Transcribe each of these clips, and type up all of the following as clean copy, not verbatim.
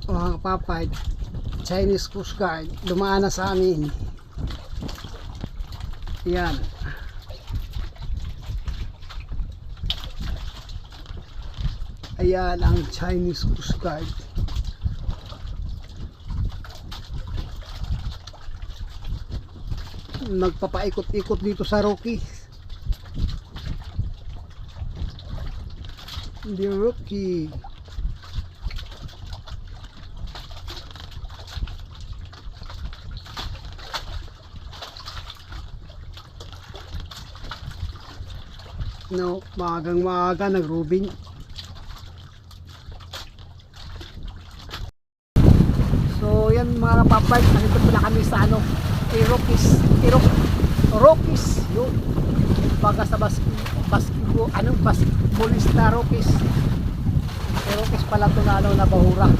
mga kapapay, Chinese Coast Guard dumaan na sa amin. Yan. Ayan ang Chinese Coast Guard. Nagpapaikot-ikot dito sa Rockies. The Rockies. No, maagang-maaga nagrubing. So yan mga kapapay, nandito pala kami sa Rockies yun. Baga sa basketballista Rockies. Rockies pala ito na na bahura.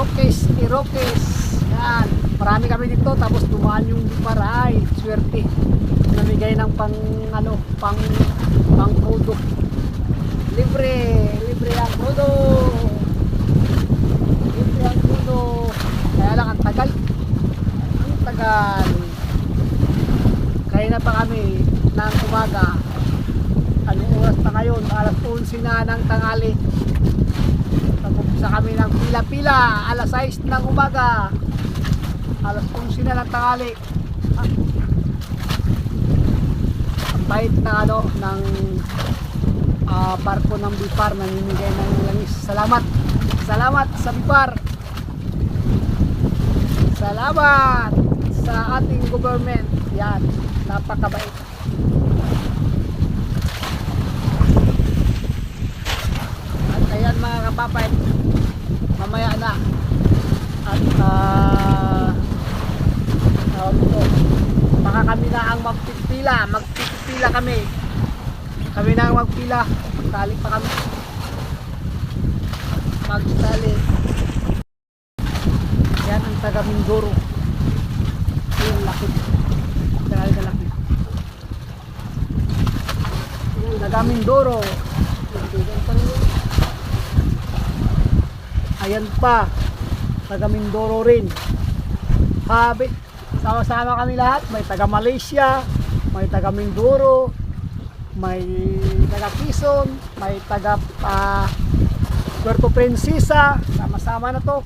Rockies. Yan. Marami kami dito, tapos dumaan yung paray. Swerte. Namigay ng pang crudo. Libre ang crudo. Kaya lang ang tagal. Kaya na pa kami ng umaga. Anong oras na ngayon? Alas 11 na ng tanghali. Nag-umpisa kami ng pila-pila. Alas 6 ng umaga. Alas 11 na ng tanghali. Ang bait na ng barko ng Bipar, namimigay ng langis. Salamat sa Bipar. Salamat sa ating government. Yan, napakabait. At ayan mga kapapay, mamaya na. At baka kami na ang magpipila kami. Kami na ang magpila. Magtali pa kami. Yan ang taga Mindoro. Yung laki. Talaga laki. Yung taga Mindoro. Ayan pa. Taga Mindoro rin. Habi. Sama-sama kami lahat. May taga Malaysia. May taga Mindoro. May taga Quezon. May taga Puerto Princesa. Sama-sama na to.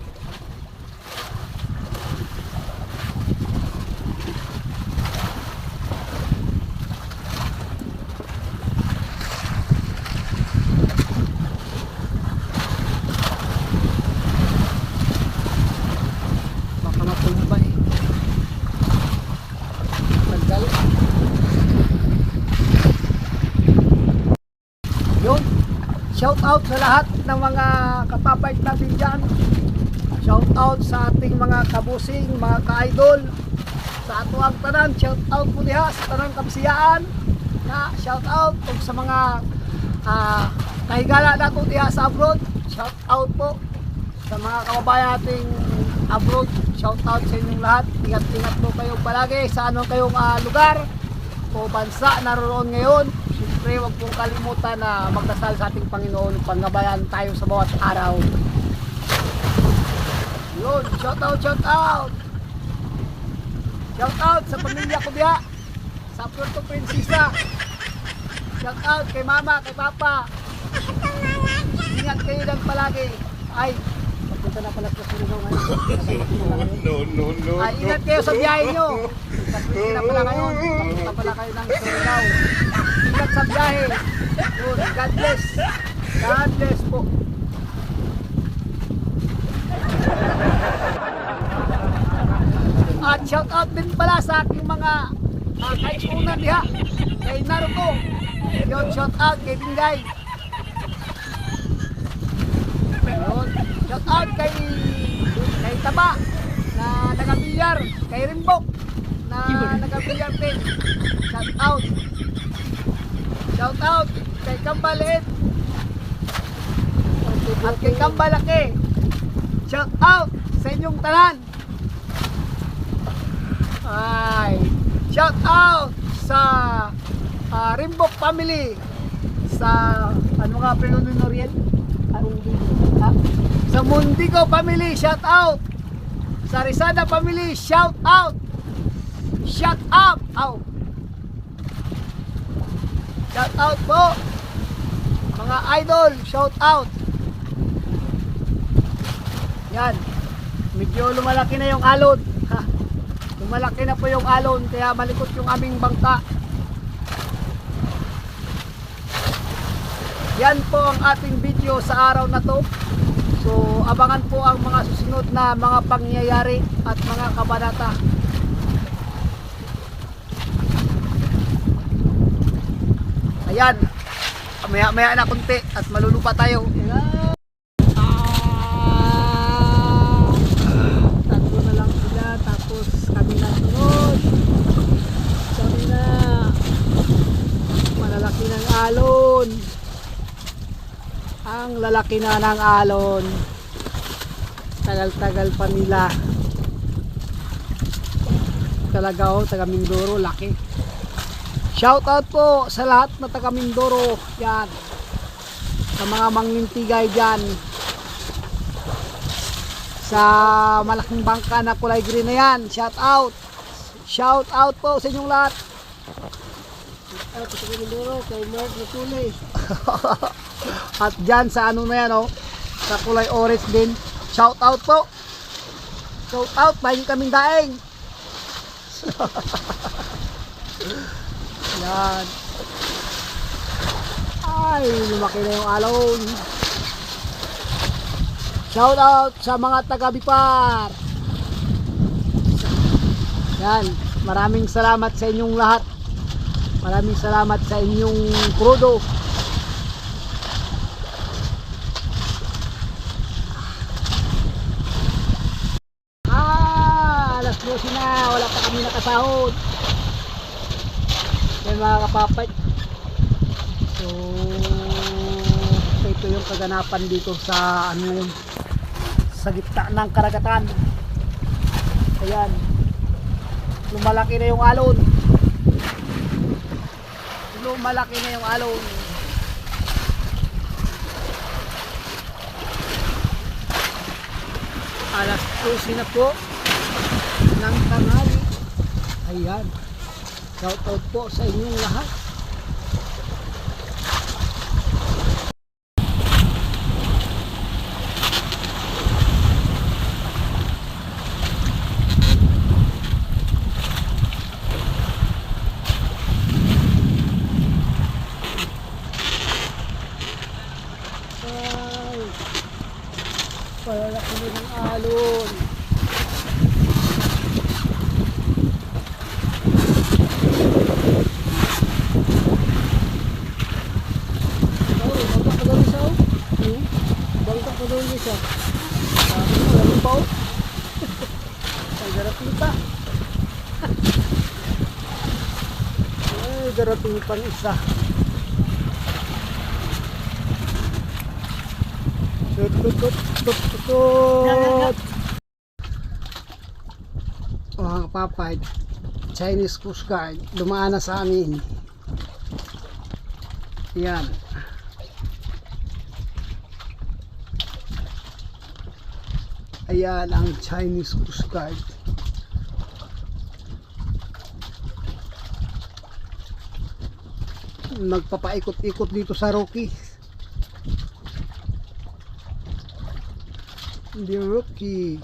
Baka matumba eh. Tagal. Yun. Shout out sa lahat ng mga kapapait natin dyan. Shout out sa ating mga kabusing, mga ka-idol. Sa ato ang tanan, shout out po diha sa tanang kabisiyaan. Shout out sa mga kahigala nato diha sa abroad. Shout out po sa mga kababayan nating abroad. Shout out sa inyong lahat. Ingat-ingat po kayo palagi sa anong kayong lugar o bansa naroon ngayon. Siyempre, huwag pong kalimutan na magdasal sa ating Panginoon, panggabayan tayo sa bawat araw. Yun, shout out! Shout out sa pamilya ko diya, sa Puerto Princesa. Shout out kay mama, kay papa. Ingat kayo lang palagi. Ay, magpunta na pala sa Surigao ngayon. No. Ay, ingat kayo sa biyahe nyo. Magpunta na pala ngayon. Magpunta pala kayo ng Surigao. Ingat sa biyahe. God bless. God bless po. At shout out din pala sa aking mga kaipunan diha. Kay Naruto. Yun, shout out kay Bingay. Yun, shout out kay Taba na nagabilyar. Kay Rimbok na nagabilyar din. Shout out. Shout out kay Kambalit at kay Kambalaki. Shout out sa inyong tanan. Ay, shout out sa Rimbok family. Sa ano nga Prenoriel? Ah, sa Mundigo family, shout out. Sa Rizada family, shout out. Shout up. Out. Shout out po. Mga idol, shout out. Yan. Medyo lumalaki na yung alon. Ha. Lumalaki na po yung alon kaya malikot yung aming bangka. Yan po ang ating video sa araw na to. So abangan po ang mga susunod na mga pangyayari at mga kabanata. Ayan. Maya-maya na kunti at malulupa tayo. Tatlo na lang sila tapos kami na sunod. Kami na. Malalaki ng alon. Ang lalaki na ng alon. Tagal-tagal pa nila. Talaga oh, taga Mindoro, laki. Shout out po sa lahat na taga Mindoro. Yan. Sa mga mangnintigay dyan. Sa malaking bangka na kulay green na yan. Shout out. Shout out po sa inyong lahat. Shout out sa Mindoro, kay Mark Natuli. At dyan sa ano na yan oh, sa kulay orange din. Shout out po. Shout out, bahin kaming daing. Yan. Ay, lumaki na yung alon. Shout out sa mga taga Bipar. Yan, maraming salamat sa inyong lahat. Maraming salamat sa inyong krudo. Alas 12 na, wala pa kami nakasahod. Yan mga kapapay. So ito yung kaganapan dito sa ano ngayon, sa gitna ng karagatan. Ayan, lumalaki na yung alon. Lumalaki na yung alon. Alas 12 na po ng tanghali. Ayan, shout out po sa inyong lahat. Ay, palalaki na ng alon. Isa. Maraming pa oh. Ay, darating pa. Ay, darating pang isa. Tut. Mga kapapay, Chinese Coast Guard, dumaan na sa amin. Yan. Ayan ang Chinese Coast Guard. Nagpapaikot-ikot dito sa Rocky. Hindi Rocky.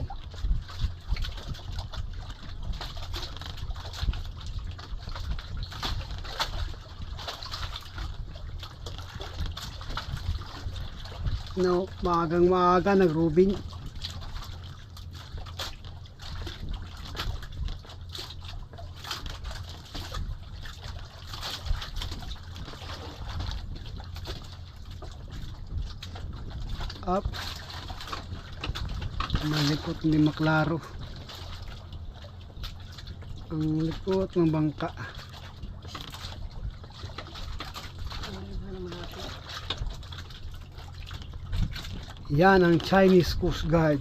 No, maagang maaga nagrubing. Up, malikot ni maklaro ang likot ng bangka. Yan ang Chinese Coast Guard.